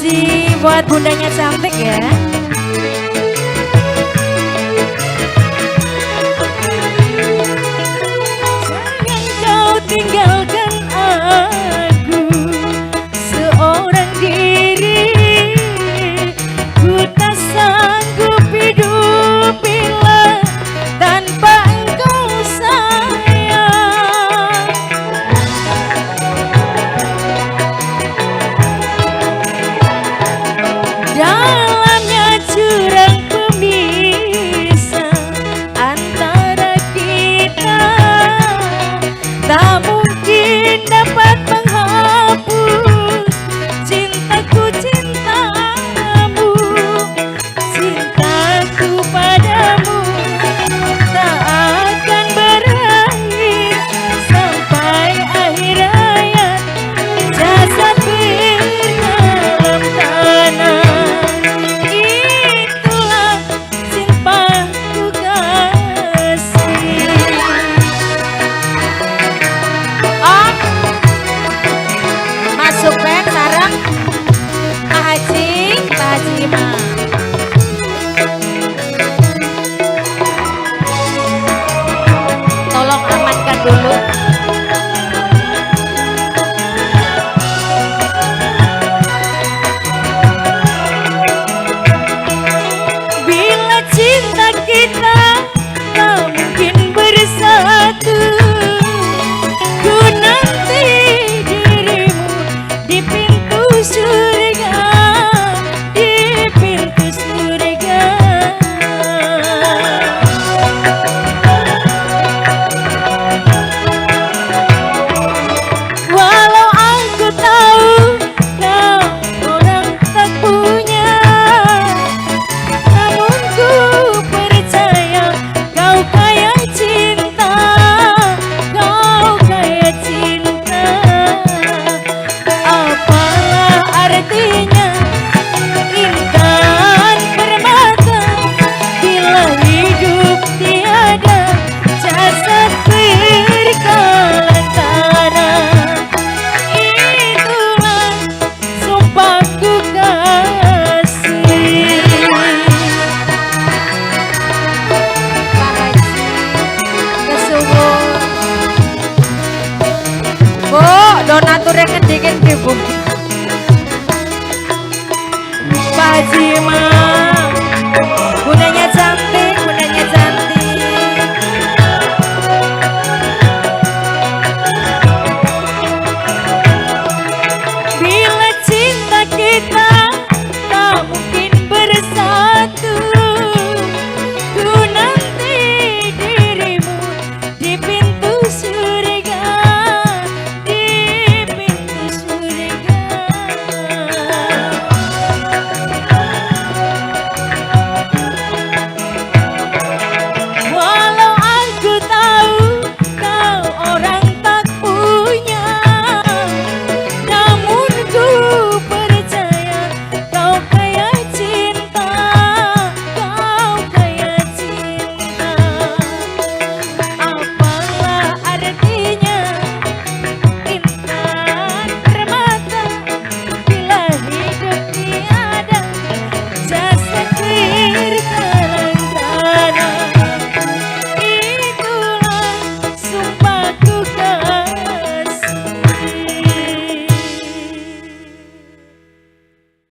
kasih buat bundanya cantik ya. Jangan kau tinggalkan aku seorang diri. Ku tak sanggup hidup bila tanpa engkau sayang. Dalamnya jurang pemisah antara kita, tak mungkin dapat menghapus cintaku cintamu. Cintaku padamu tak akan berakhir sampai akhir hayat jasad berdalam tanah. Itulah cintaku kasih. Oh, masuk band sarang Pak Haji, Pak Haji mah. Tolong amankan dulu. Bila cinta kita tak mungkin bersatu, ku nanti dirimu di pintu surga, di pintu surga. Walau aku tahu kau orang tak punya, namun ku percaya kau kaya cinta, kau kaya cinta. Apalah artinya intan permata bila hidup tiada jasad berkalan tanah. Itulah sumpahku kasih. Pak Haji kesuwun. Bu, donaturnya ngendi-ngendi Bu. Pak Haji mah